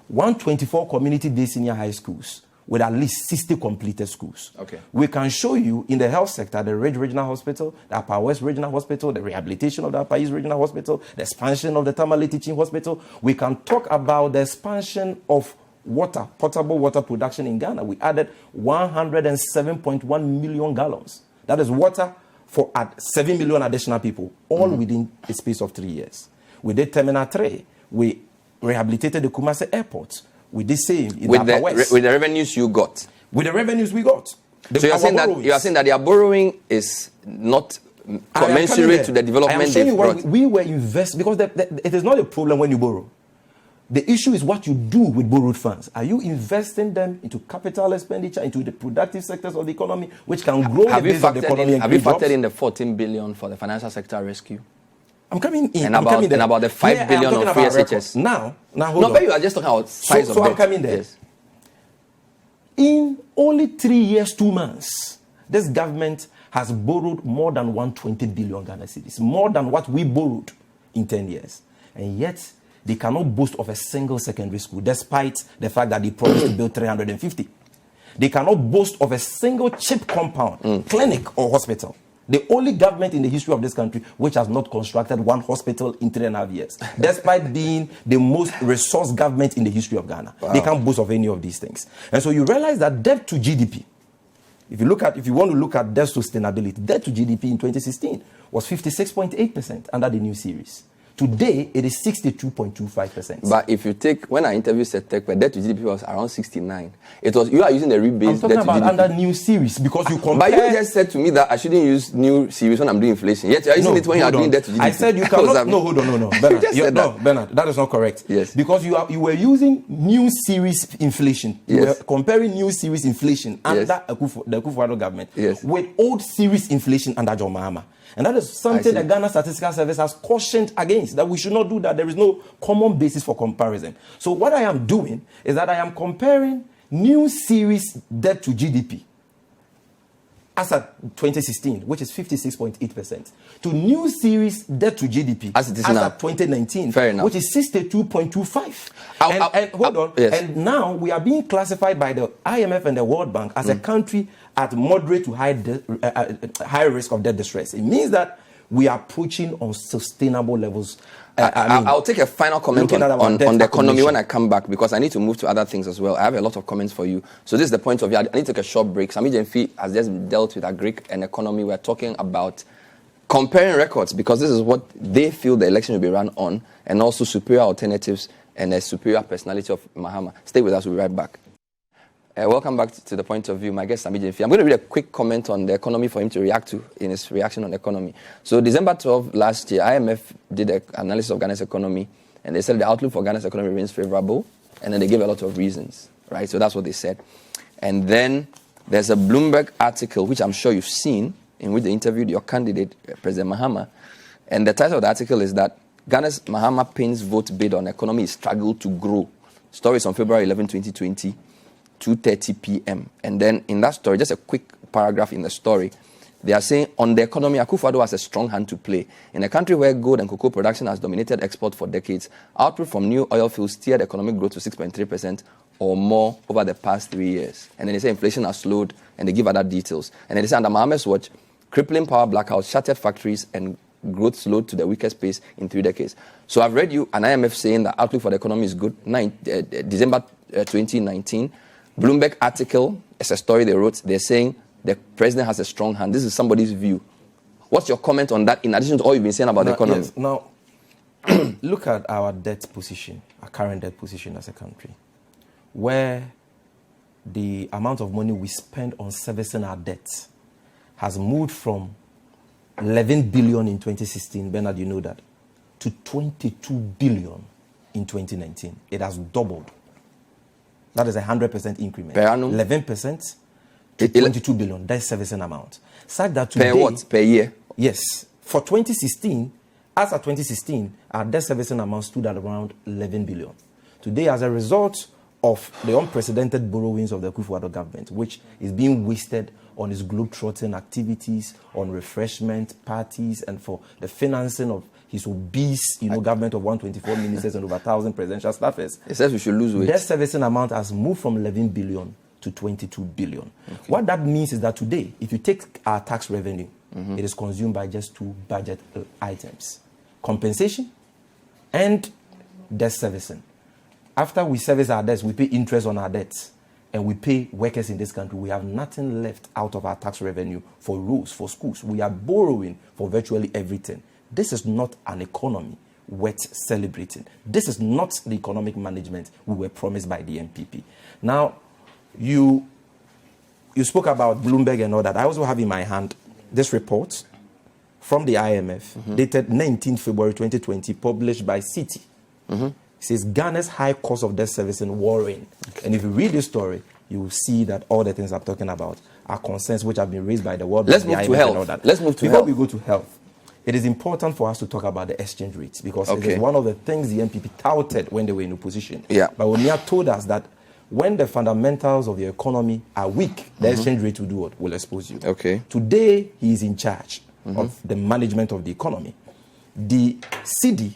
124 community-day senior high schools with at least 60 completed schools. We can show you in the health sector, the Ridge Regional Hospital, the Upper West Regional Hospital, the rehabilitation of the Upper East Regional Hospital, the expansion of the Tamale Teaching Hospital. We can talk about the expansion of potable water production in Ghana. We added 107.1 million gallons. That is water for 7 million additional people, all within a space of 3 years. We did Terminal 3. We rehabilitated the Kumasi Airport. We did same in the Upper West. With the revenues you got? With the revenues we got. So you are saying that their borrowing is not commensurate to the development they brought? We were investing, because it is not a problem when you borrow. The issue is what you do with borrowed funds. Are you investing them into capital expenditure, into the productive sectors of the economy, which can grow the base of the economy? Have you factored in the 14 billion for the financial sector rescue? I'm coming in. And about the 5 billion of free SHS. Now hold on. But you are just talking about size of debt. So I'm coming there. Yes. In only 3 years, 2 months, this government has borrowed more than 120 billion Ghana cedis, more than what we borrowed in 10 years. And yet, they cannot boast of a single secondary school, despite the fact that they promised to build 350. They cannot boast of a single CHIP compound, clinic or hospital. The only government in the history of this country which has not constructed one hospital in 3.5 years, despite being the most resource government in the history of Ghana. They can't boast of any of these things. And so you realize that debt to GDP, if you want to look at debt sustainability, debt to GDP in 2016 was 56.8% under the new series. Today, it is 62.25%. But if you take, when I interviewed Setek, debt to GDP was around 69. You are using the rebase. I'm talking about under new series, because you compare. But you just said to me that I shouldn't use new series when I'm doing inflation. Yet you are using it when you are doing debt to GDP. I said you cannot. No, hold on. Bernard, Bernard, that is not correct. Yes. Because you were using new series inflation. You were comparing new series inflation under the Akufo-Addo government with old series inflation under John Mahama. And that is something the Ghana Statistical Service has cautioned against, that we should not do that. There is no common basis for comparison. So what I am doing is that I am comparing new series debt to GDP as at 2016, which is 56.8%, to new series debt to GDP as at 2019, which is 62.25%. And hold on. Yes. And now we are being classified by the IMF and the World Bank as a country at moderate to high risk of debt distress. It means that we are approaching unsustainable levels. I'll take a final comment on the economy when I come back, because I need to move to other things as well. I have a lot of comments for you. So this is the point of view. I need to take a short break. Sammy Gyamfi has just dealt with Agric and economy. We're talking about comparing records, because this is what they feel the election will be run on, and also superior alternatives and a superior personality of Mahama. Stay with us. We'll be right back. Welcome back to the point of view. My guest, Sammy Gyamfi. I'm going to read a quick comment on the economy for him to react to in his reaction on the economy. So December 12 last year, IMF did an analysis of Ghana's economy, and they said the outlook for Ghana's economy remains favorable, and then they gave a lot of reasons, right? So that's what they said. And then there's a Bloomberg article, which I'm sure you've seen, in which they interviewed your candidate, President Mahama, And the title of the article is that Ghana's Mahama Payne's vote bid on economy is struggled to grow. Story is on February 11, 2020, 2:30 p.m. And then in that story, just a quick paragraph in the story, they are saying, on the economy, Akufo-Addo has a strong hand to play. In a country where gold and cocoa production has dominated export for decades, output from new oil fields steered economic growth to 6.3% or more over the past 3 years. And then they say inflation has slowed, and they give other details. And then they say under Mahama's watch, crippling power blackouts, shuttered factories, and growth slowed to the weakest pace in 3 decades. So I've read you an IMF saying that outlook for the economy is good. December 2019, Bloomberg article, it's a story they wrote, they're saying the president has a strong hand. This is somebody's view. What's your comment on that in addition to all you've been saying about the economy? Yes. Now, look at our debt position, our current debt position as a country, where the amount of money we spend on servicing our debts has moved from 11 billion in 2016, Bernard, you know that, to 22 billion in 2019. It has doubled. That is a 100% increment. Per annum? 11% to 22 billion. That's servicing amount. Such that today, per what? Per year? Yes. For 2016, as of 2016, our debt servicing amount stood at around 11 billion. Today, as a result of the unprecedented borrowings of the Akufo-Addo government, which is being wasted on its globe-trotting activities, on refreshment parties, and for the financing of his obese, government of 124 ministers and over 1,000 presidential staffers. It says we should lose weight. Debt servicing amount has moved from 11 billion to 22 billion. Okay. What that means is that today, if you take our tax revenue, it is consumed by just two budget items: compensation and debt servicing. After we service our debts, we pay interest on our debts, and we pay workers in this country. We have nothing left out of our tax revenue for roads, for schools. We are borrowing for virtually everything. This is not an economy worth celebrating. This is not the economic management we were promised by the MPP. Now, you spoke about Bloomberg and all that. I also have in my hand this report from the IMF, dated 19 February 2020, published by Citi. It says, Ghana's high cost of debt servicing worrying. Okay. And if you read this story, you will see that all the things I'm talking about are concerns which have been raised by the World Bank. Let's move to health. Let's move to Before health. we go to health, it is important for us to talk about the exchange rates, because it is one of the things the MPP touted when they were in opposition. Yeah. But Onia told us that when the fundamentals of the economy are weak, the exchange rate will do what? Will expose you. Okay. Today, he is in charge of the management of the economy. The Citi,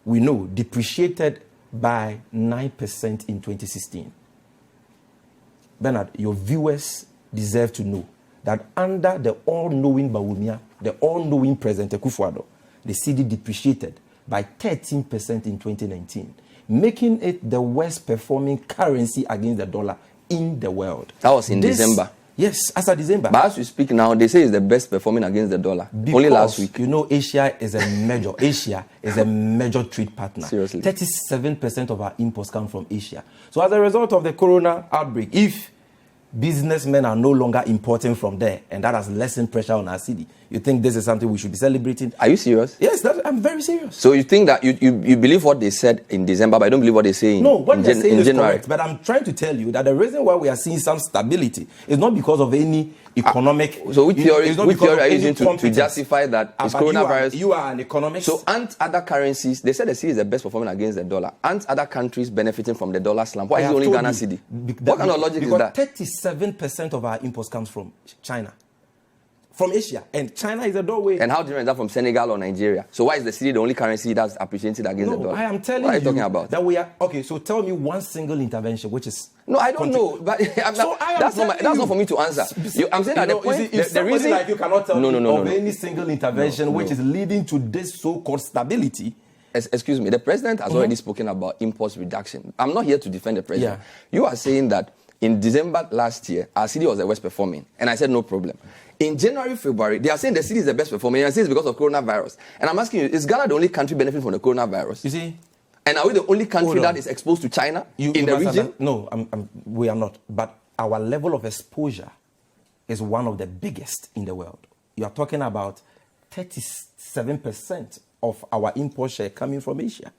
we know, depreciated by 9% in 2016. Bernard, your viewers deserve to know that under the all-knowing Bawumia, the all-knowing President Akufo-Addo, the Citi depreciated by 13% in 2019, making it the worst performing currency against the dollar in the world. That was in December. Yes, as of December. But as we speak now, they say it's the best performing against the dollar. Because, only last week. Asia is a major trade partner. Seriously. 37% of our imports come from Asia. So as a result of the corona outbreak, if businessmen are no longer importing from there, and that has lessened pressure on our city, you think this is something we should be celebrating? Are you serious? Yes, I'm very serious. So you think that you believe what they said in December, but I don't believe what they say in, no, what they're saying is January. Correct, but I'm trying to tell you that the reason why we are seeing some stability is not because of any economic... So which theory are you using to justify that it's coronavirus? You are an economist. So aren't other currencies, they said the cedi is the best performing against the dollar, aren't other countries benefiting from the dollar slump? Why is it only Ghana cedi? What kind of logic is that? Because 37% of our imports comes from China. From Asia, and China is a doorway. And how different is that from Senegal or Nigeria? So why is the cedi the only currency that's appreciated against the dollar? I am telling you. What are you talking about? That we are okay. So tell me one single intervention, which is no, I don't know. But that's not for me to answer. I'm saying that the point, the reason like you cannot tell me of any single intervention which is leading to this so-called stability. Excuse me. The president has already spoken about imports reduction. I'm not here to defend the president. Yeah. You are saying that in December last year, our cedi was the worst performing, and I said no problem. In January, February, they are saying the cedi is the best performing, and I say it's because of coronavirus. And I'm asking you, is Ghana the only country benefiting from the coronavirus? You see? And are we the only country that is exposed to China in the region? No, we are not. But our level of exposure is one of the biggest in the world. You are talking about 37% of our import share coming from Asia.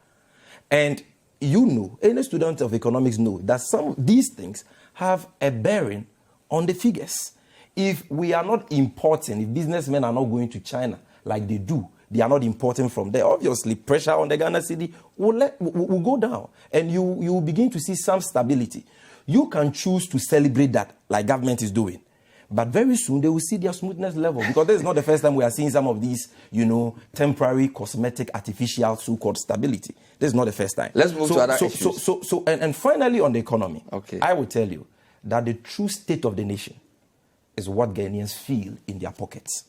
And you know, any student of economics know that some of these things have a bearing on the figures. If we are not importing, if businessmen are not going to China like they do, they are not importing from there. Obviously, pressure on the Ghana cedi will go down, and you will begin to see some stability. You can choose to celebrate that, like government is doing. But very soon, they will see their smoothness level, because this is not the first time we are seeing some of these, temporary, cosmetic, artificial, so-called stability. This is not the first time. Let's move to other issues. And finally, on the economy, okay. I will tell you that the true state of the nation is what Ghanaians feel in their pockets.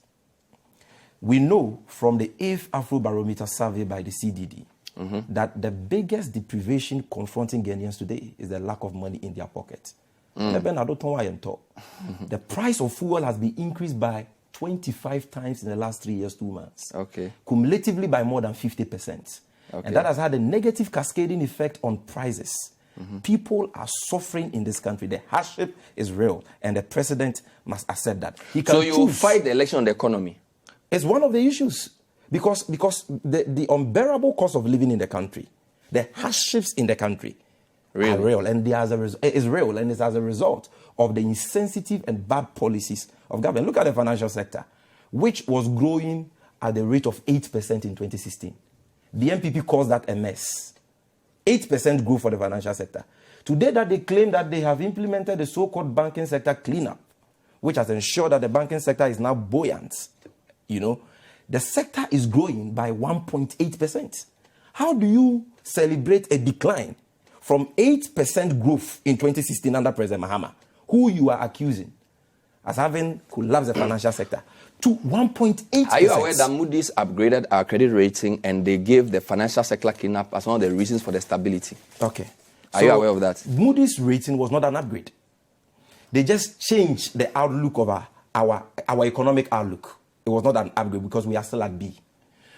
We know from the 8th Afrobarometer survey by the CDD that the biggest deprivation confronting Ghanaians today is the lack of money in their pockets. The price of fuel has been increased by 25 times in the last 3 years, 2 months. Okay. Cumulatively by more than 50%. Okay. And that has had a negative cascading effect on prices. People are suffering in this country. The hardship is real, and the president must accept that. So you will fight the election on the economy? It's one of the issues, because the unbearable cost of living in the country, the hardships in the country are real, and it's real, and it's as a result of the insensitive and bad policies of government. Look at the financial sector, which was growing at the rate of 8% in 2016. The MPP calls that a mess. 8% growth for the financial sector. Today that they claim that they have implemented the so-called banking sector cleanup, which has ensured that the banking sector is now buoyant. The sector is growing by 1.8%. How do you celebrate a decline from 8% growth in 2016 under President Mahama, who you are accusing as having collapsed the financial sector, to 1.8%? Are you aware that Moody's upgraded our credit rating and they gave the financial sector cleanup as one of the reasons for the stability? Okay. Are you aware of that? Moody's rating was not an upgrade. They just changed the outlook of our economic outlook. It was not an upgrade because we are still at B.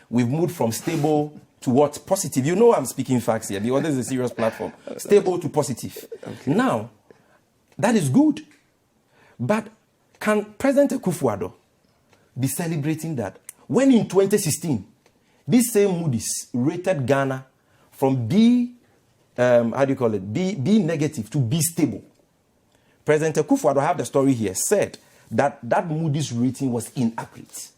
We've moved from stable to what? Positive. I'm speaking facts here because this is a serious platform. Stable to positive. Okay. Now, that is good. But can President Akufo-Addo be celebrating that when in 2016, this same Moody's rated Ghana from B, B negative to B stable? President Akufo-Addo, I have the story here, said that Moody's rating was inaccurate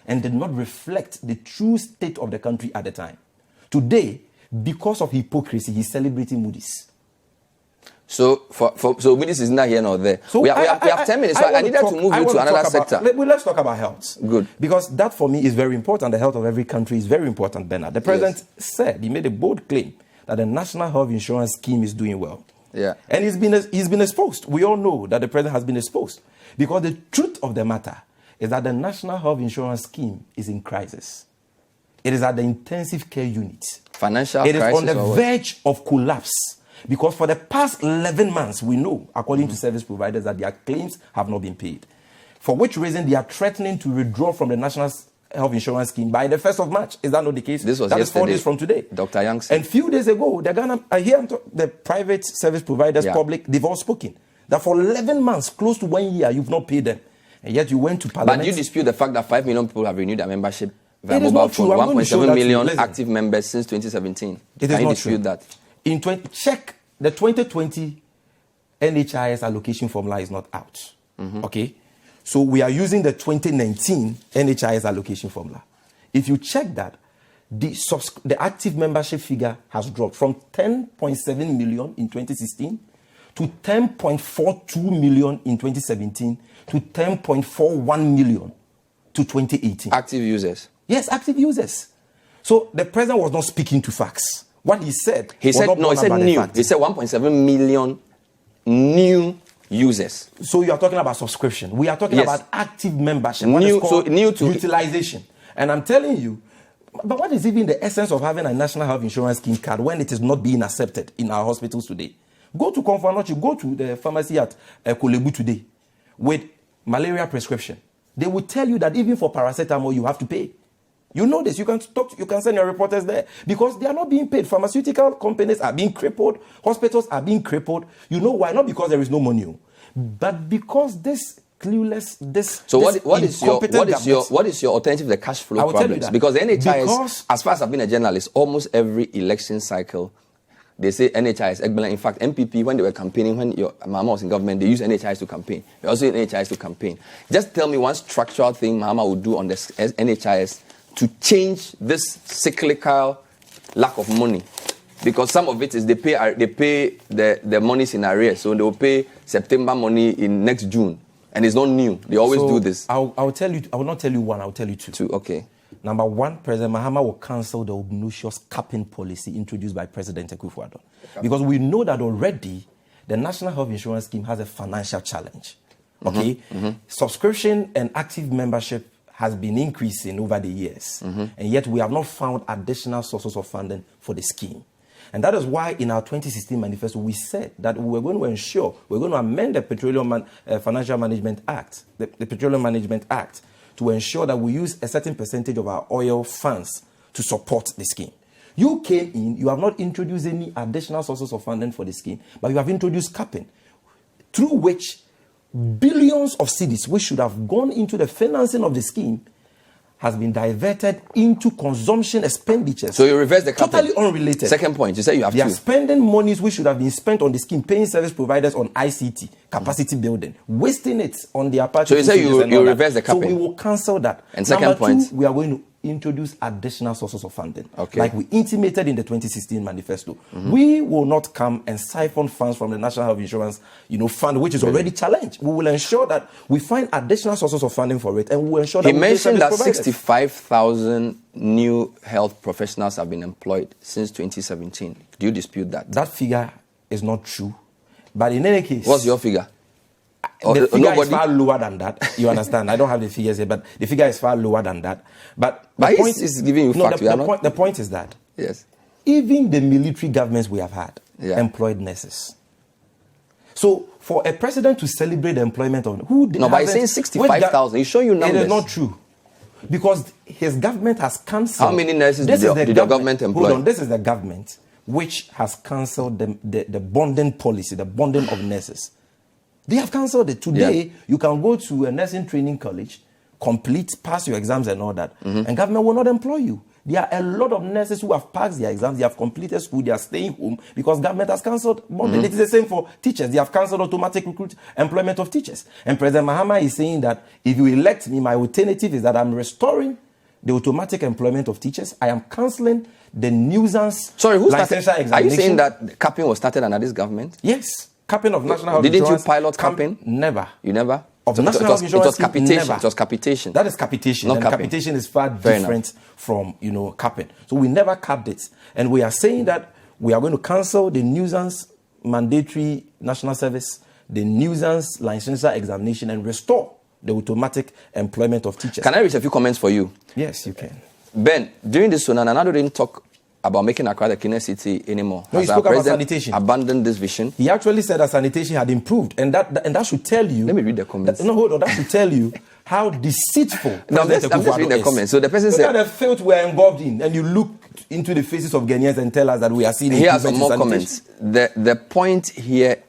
and did not reflect the true state of the country at the time. Today, because of hypocrisy, he's celebrating Moody's. So Moody's is not here nor there. So we have 10 minutes, so I needed to move you to another sector. Let's talk about health. Good. Because that for me is very important. The health of every country is very important, Bernard. The president said, he made a bold claim that the National Health Insurance Scheme is doing well. Yeah. And he's been exposed. We all know that the president has been exposed. Because the truth of the matter is that the National Health Insurance Scheme is in crisis. It is at the intensive care unit. Financial crisis. It is crisis on the verge of collapse. Because for the past 11 months, we know, according to service providers, that their claims have not been paid. For which reason they are threatening to withdraw from the National Health Insurance Scheme by the 1st of March. Is that not the case? This was that yesterday. That is 4 days from today. Dr. Yang said. And few days ago, the private service providers, public, they've all spoken. That for 11 months, close to 1 year, you've not paid them. And yet you went to Parliament. But you dispute the fact that 5 million people have renewed their membership via mobile phone. 1.7 million active members since 2017. Can you dispute that? Check the 2020 NHIS allocation formula is not out. Okay? So we are using the 2019 NHIS allocation formula. If you check that, the active membership figure has dropped from 10.7 million in 2016 to 10.42 million in 2017 to 10.41 million to 2018. Active users? Yes, active users. So the president was not speaking to facts. What he said, he said new. He said 1.7 million new users. So you are talking about subscription. We are talking about active membership. New to utilization. And I'm telling you, but what is even the essence of having a National Health Insurance Scheme card when it is not being accepted in our hospitals today? Go to Comfort, go to the pharmacy at Kolebu today with malaria prescription. They will tell you that even for paracetamol you have to pay. You know this. You can send your reporters there because they are not being paid. Pharmaceutical companies are being crippled. Hospitals are being crippled. You know why? Not because there is no money, but because this clueless, what is your alternative to the cash flow problems? Because the NHIS, as far as I've been a journalist, almost every election cycle, they say NHIS. In fact, MPP, when they were campaigning, when your Mahama was in government, they used NHIS to campaign. They also used NHIS to campaign. Just tell me one structural thing Mahama would do on the NHIS to change this cyclical lack of money? Because some of it is they pay the monies in arrears, so they will pay September money in next June, and it's not new. They always do this. I'll tell you. I will not tell you one. I'll tell you two. Two, okay. Number one, President Mahama will cancel the obnoxious capping policy introduced by President Akufo-Addo, because we know that already the National Health Insurance Scheme has a financial challenge. Okay, subscription and active membership has been increasing over the years, and yet we have not found additional sources of funding for the scheme. And that is why in our 2016 manifesto, we said that we were going to ensure, we're going to amend the Petroleum Financial Management Act, the Petroleum Management Act, to ensure that we use a certain percentage of our oil funds to support the scheme. You came in, you have not introduced any additional sources of funding for the scheme, but you have introduced capping, through which billions of cedis, which should have gone into the financing of the scheme, has been diverted into consumption expenditures. So you reverse the capping. Totally unrelated. Second point, you say you have They are spending monies which should have been spent on the scheme, paying service providers on ICT, capacity building, wasting it on the Apache. So you say you reverse the capping. So we will cancel that. And second point, we are going to introduce additional sources of funding. Okay. Like we intimated in the 2016 manifesto. We will not come and siphon funds from the National Health Insurance fund, which is already challenged. We will ensure that we find additional sources of funding for it, and we will ensure that he mentioned that 65,000 new health professionals have been employed since 2017. Do you dispute that? That figure is not true. But in any case, what's your figure? The figure is far lower than that. You understand? I don't have the figures here, but the figure is far lower than that. But the point is giving you facts. The point is that even the military governments we have had employed nurses. So for a president to celebrate the employment of but he's saying 65,000. He's showing you numbers. It is not true, because his government has cancelled. How many nurses did your government employ? Hold on, this is the government which has cancelled the bonding policy, the bonding of nurses. They have cancelled it. Today, you can go to a nursing training college, pass your exams and all that, and government will not employ you. There are a lot of nurses who have passed their exams, they have completed school, they are staying home because government has cancelled bonding. It is the same for teachers. They have cancelled automatic employment of teachers. And President Mahama is saying that if you elect me, my alternative is that I'm restoring the automatic employment of teachers. I am cancelling the nuisance. Sorry, who started? Are you saying that capping was started under this government? Yes. Capping of national health insurance. Didn't you pilot capping? Never. You never? Of the national health insurance. It was capitation. Never. It was capitation. That is capitation. And capitation is far different from capping. So we never capped it. And we are saying that we are going to cancel the nuisance mandatory national service, the nuisance licensure examination, and restore the automatic employment of teachers. Can I read a few comments for you? Yes, you can. Ben, during this Sonana, Nado didn't talk about making Accra the cleanest city anymore. No, he spoke about sanitation. Abandoned this vision. He actually said that sanitation had improved, and that should tell you. Let me read the comments. Hold on. That should tell you how deceitful. I'm just reading the comments. So the person said, "Look at the filth we are involved in," and you look into the faces of Ghanaians and tell us that we are seeing. Here are some more comments. The point here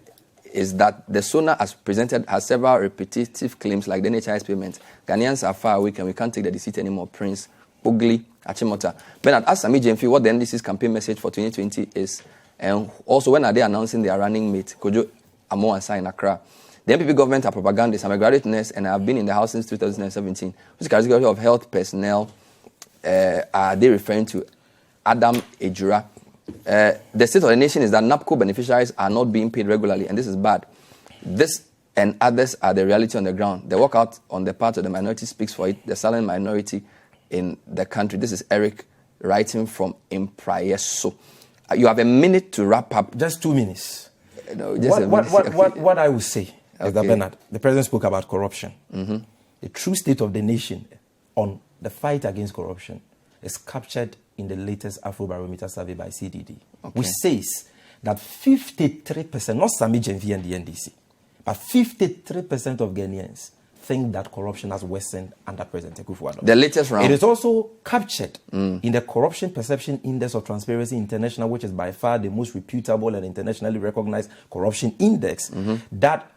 is that the SONA as presented has several repetitive claims like the NHIS payment. Ghanaians are far away and we can't take the deceit anymore. Prince Ugly Achimota. Bernard, ask Sammy Gyamfi what the NDC's campaign message for 2020 is, and also when are they announcing their running mate, Kojo Amo Ansa in Accra. The NPP government are propagandists. I'm a graduate nurse and I have been in the house since 2017. Which category of health personnel are they referring to? Adam Ejura. The state of the nation is that NAPCO beneficiaries are not being paid regularly, and this is bad. This and others are the reality on the ground. The walkout on the part of the minority speaks for it, the silent minority in the country. This is Eric writing from Imprayeso. You have a minute to wrap up. Just 2 minutes. No, just what I will say is that, Bernard, the president spoke about corruption. The true state of the nation on the fight against corruption is captured in the latest Afrobarometer survey by CDD, which says that 53%, not Sammy Gyamfi and the NDC, but 53% of Ghanaians think that corruption has worsened under President Akufo-Addo. The latest round. It is also captured in the Corruption Perception Index of Transparency International, which is by far the most reputable and internationally recognized corruption index, that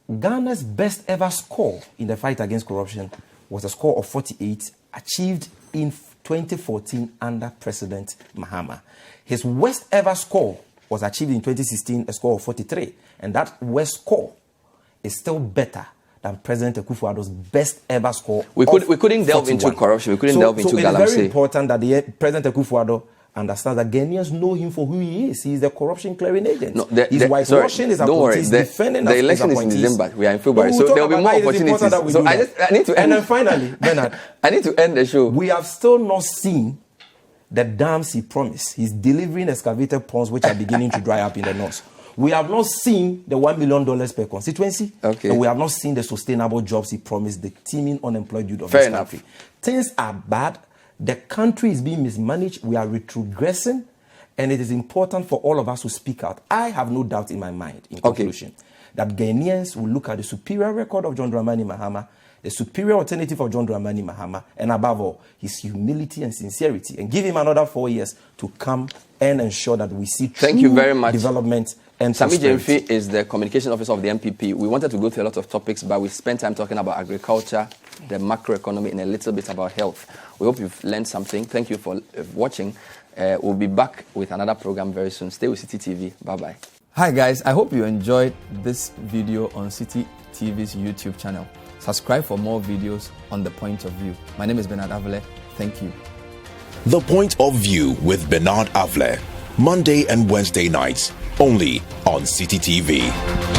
Ghana's best ever score in the fight against corruption was a score of 48, achieved in 2014 under President Mahama. His worst ever score was achieved in 2016, a score of 43. And that worst score is still better than President Akufo-Addo's best ever score. We couldn't delve into corruption. We couldn't delve into galamsey. It's very important that President Akufo-Addo understands that Ghanaians know him for who he is. He is the corruption clearing agent. No, he's whitewashing his appointees, defending the election is in December. We are in February, so there will be more opportunities. So I need to end. And then finally, Bernard, I need to end the show. We have still not seen the dams he promised. He's delivering excavated ponds which are beginning to dry up in the north. We have not seen the $1 million per constituency. Okay. And we have not seen the sustainable jobs he promised the teeming unemployed youth of Fair this enough. country. Things are bad. The country is being mismanaged. We are retrogressing. And it is important for all of us to speak out. I have no doubt in my mind, in conclusion, that Ghanaians will look at the superior record of John Dramani Mahama, the superior alternative of John Dramani Mahama, and above all, his humility and sincerity, and give him another 4 years to come and ensure that we see true development and Sammy prosperity. Gyamfi is the communication officer of the MPP. We wanted to go through a lot of topics, but we spent time talking about agriculture, the macroeconomy, and a little bit about health. We hope you've learned something. Thank you for watching. We'll be back with another program very soon. Stay with Citi TV. Bye-bye. Hi, guys. I hope you enjoyed this video on Citi TV's YouTube channel. Subscribe for more videos on The Point of View. My name is Bernard Avle. Thank you. The Point of View with Bernard Avle, Monday and Wednesday nights, only on Citi TV.